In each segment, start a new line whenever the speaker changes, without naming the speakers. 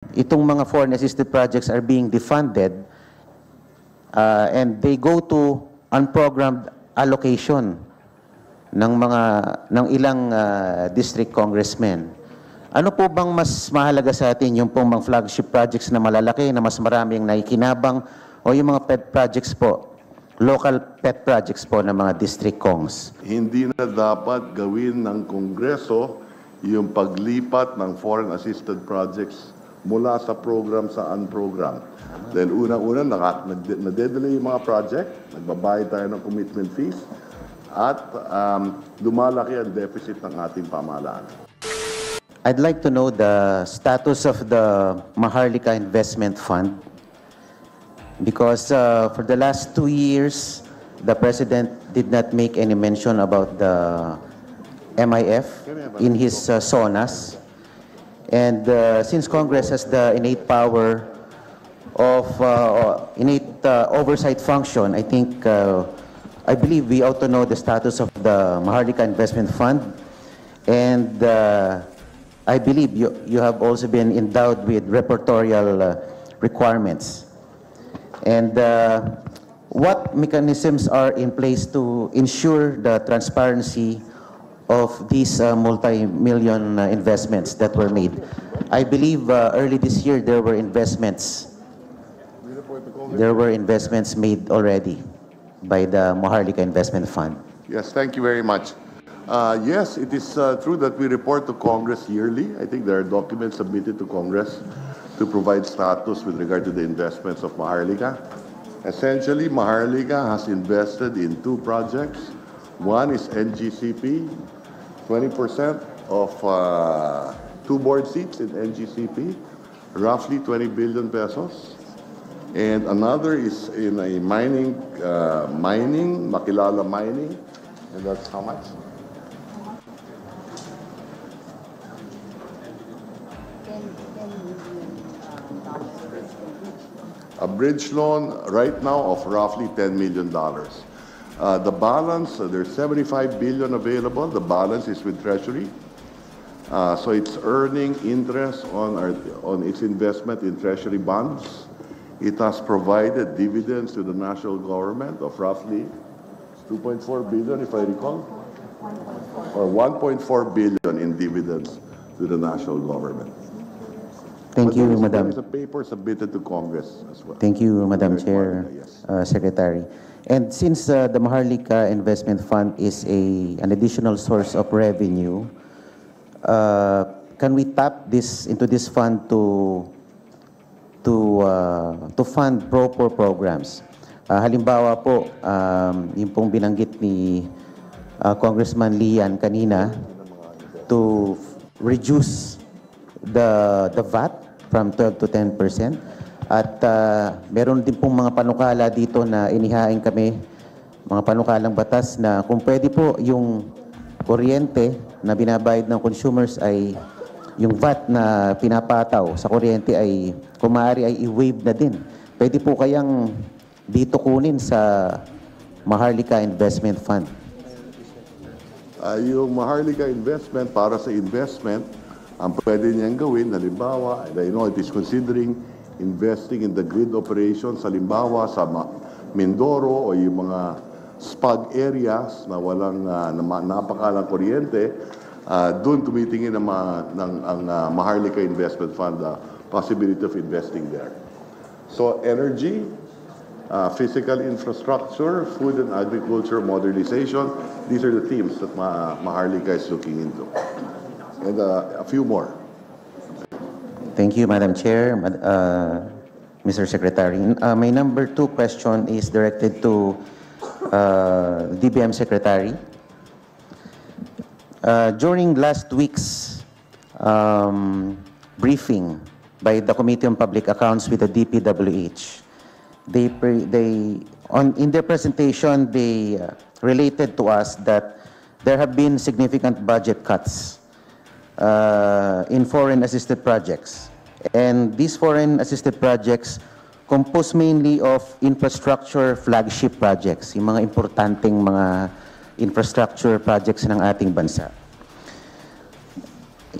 itong mga foreign assisted projects are being defunded and they go to unprogrammed allocation ng ilang district congressmen. Ano po bang mas mahalaga sa atin, yung pong mga flagship projects na malalaki na mas maraming naikinabang o yung mga pet projects po, local pet projects po ng mga district congs?
Hindi na dapat gawin ng Kongreso yung paglipat ng foreign assisted projects mula sa program sa unprogram. Dahil unang-una, nade-delay yung mga project, nagbabayad tayo ng commitment fees, at lumalaki ang deficit ng ating pamahalaan.
I'd like to know the status of the Maharlika Investment Fund because for the last 2 years, the President did not make any mention about the MIF in his SONAs. And since Congress has the innate power of innate oversight function, I believe we ought to know the status of the Maharlika Investment Fund. And I believe you have also been endowed with repertorial requirements. And what mechanisms are in place to ensure the transparency of these multi-million investments that were made? I believe early this year there were investments made already by the Maharlika Investment Fund.
Yes, thank you very much. Yes, it is true that we report to Congress yearly. I think there are documents submitted to Congress to provide status with regard to the investments of Maharlika. Essentially, Maharlika has invested in 2 projects. One is NGCP, 20% of 2 board seats in NGCP, roughly 20 billion pesos. And another is in a mining, Makilala Mining, and that's how much? A bridge loan right now of roughly $10 million. The balance, there's 75 billion available. The balance is with Treasury. So it's earning interest on its investment in Treasury bonds. It has provided dividends to the national government of roughly 2.4 billion, if I recall, or 1.4 billion in dividends to the national government.
Thank you, Madam.
There is a paper submitted to Congress as well.
Thank you, Madam Chair,
Yes.
Secretary. And since the Maharlika Investment Fund is an additional source of revenue, can we tap into this fund to fund pro-poor programs? Halimbawa po, yung pong binanggit ni Congressman Lian kanina to reduce the VAT from 12 to 10%. At meron din pong mga panukala dito na inihain kami, mga panukalang batas na kung pwede po yung kuryente na binabayad ng consumers ay yung VAT na pinapataw sa kuryente ay kung maaari ay i-waive na din. Pwede po kayang dito kunin sa Maharlika Investment Fund?
Yung Maharlika Investment, para sa investment, ang pwede niyang gawin, halimbawa, I know it is considering investing in the grid operations, halimbawa sa Mindoro o yung mga spag areas na walang napakalang kuryente, doon tumitingin ang Maharlika Investment Fund, the possibility of investing there. So energy, physical infrastructure, food and agriculture modernization, these are the themes that Maharlika is looking into. And a few more.
Thank you, Madam Chair, Mr. Secretary. My number 2 question is directed to DBM Secretary. During last week's briefing by the Committee on Public Accounts with the DPWH, in their presentation, they related to us that there have been significant budget cuts in foreign assisted projects. And these foreign assisted projects composed mainly of infrastructure flagship projects, yung mga importanteng mga infrastructure projects ng ating bansa.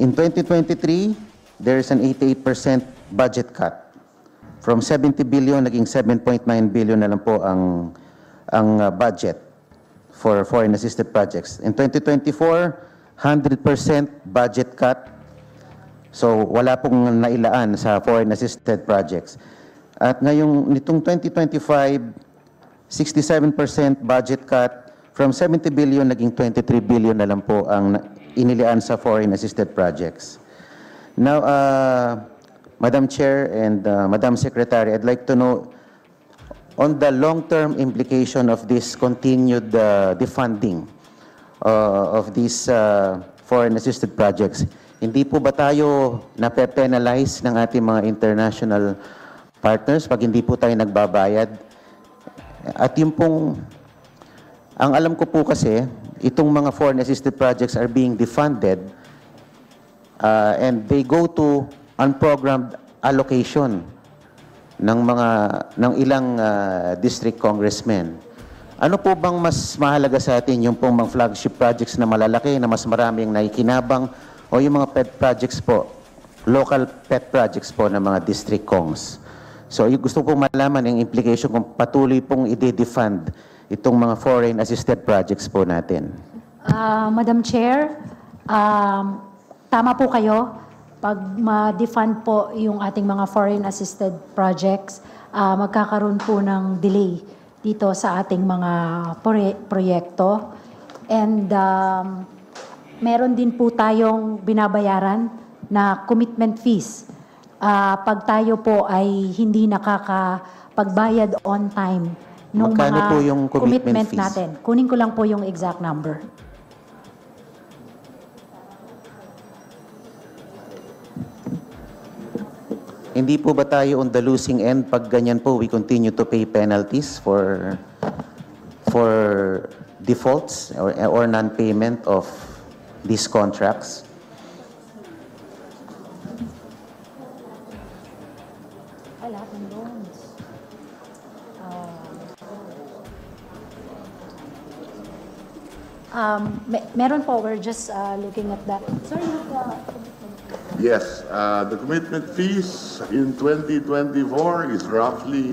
In 2023, there is an 88% budget cut. From 70 billion, naging 7.9 billion na lang po ang budget for foreign assisted projects. In 2024, 100% budget cut. So wala pong nailaan sa foreign assisted projects. At ngayong nitong 2025, 67% budget cut. From 70 billion, naging 23 billion na lang po ang inilaan sa foreign assisted projects. Now, Madam Chair and Madam Secretary, I'd like to know on the long-term implication of this continued defunding of these foreign assisted projects. Hindi po ba tayo nape-penalize ng ating mga international partners pag hindi po tayo nagbabayad? At yung pong, ang alam ko po kasi, itong mga foreign assisted projects are being defunded and they go to unprogrammed allocation ng ilang district congressmen. Ano po bang mas mahalaga sa atin, yung pong mga flagship projects na malalaki, na mas maraming naikinabang, o yung mga pet projects po, local pet projects po ng mga district congs? So, gusto pong malaman yung implication kung patuloy pong i-defund itong mga foreign assisted projects po natin.
Madam Chair, tama po kayo. Pag ma-defund po yung ating mga foreign assisted projects, magkakaroon po ng delay dito sa ating mga proyekto. And meron din po tayong binabayaran na commitment fees. Pag tayo po ay hindi nakakapagbayad on time nung
Magkano
mga
po yung commitment fees
natin. Kunin ko lang po yung exact number.
Hindi po ba tayo on the losing end pag ganyan po we continue to pay penalties for defaults or non-payment of these contracts?
Lahat ng loans. Meron po, we're just looking at that. Sorry,
Yes, the commitment fees in 2024 is roughly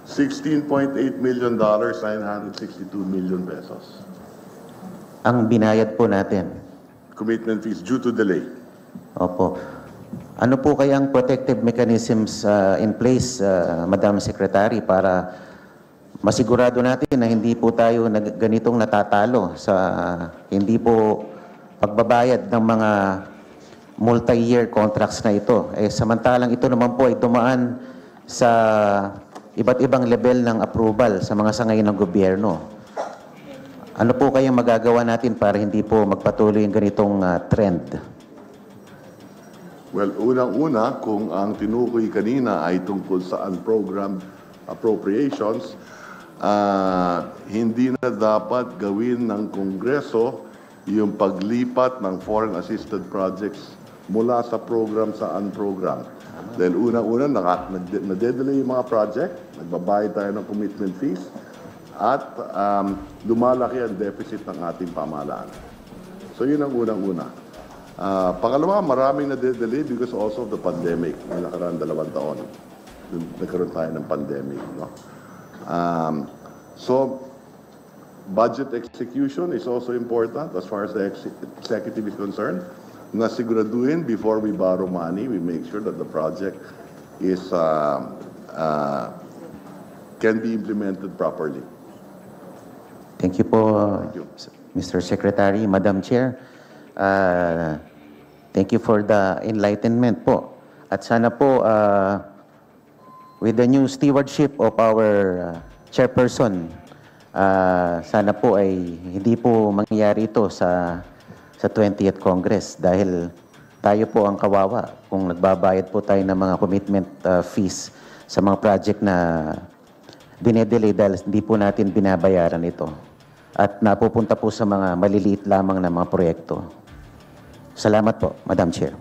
$16.8 million, 962 million pesos.
Ang binayad po natin.
Commitment fees due to delay.
Opo. Ano po kayang protective mechanisms in place, Madam Secretary, para masigurado natin na hindi po tayo ganitong natatalo sa hindi po pagbabayad ng mga multi-year contracts na ito? Samantalang ito naman po ay dumaan sa iba't ibang level ng approval sa mga sangay ng gobyerno. Ano po kayang magagawa natin para hindi po magpatuloy yung ganitong trend?
Well, unang-una, kung ang tinukoy kanina ay tungkol sa unprogrammed appropriations, hindi na dapat gawin ng Kongreso yung paglipat ng foreign assisted projects mula sa program sa unprogrammed. Dahil unang-una, nade-delay yung mga project, nagbabayad tayo ng commitment fees, at lumalaki ang deficit ng ating pamahalaan. So yun ang unang-una. Pangalawa, maraming nade-delay because also of the pandemic. May nakaraan 2 taon. Nagkaroon tayo ng pandemic. No? So, budget execution is also important as far as the executive is concerned. Na siguraduhin before we borrow money, we make sure that the project is can be implemented properly.
Thank you po,
Thank you.
Mr. Secretary, Madam Chair. Thank you for the enlightenment po. At sana po, with the new stewardship of our chairperson, sana po ay hindi po mangyari ito sa 20th Congress dahil tayo po ang kawawa kung nagbabayad po tayo ng mga commitment fees sa mga project na dinedelay dahil hindi po natin binabayaran ito at napupunta po sa mga maliliit lamang na mga proyekto. Salamat po, Madam Chair.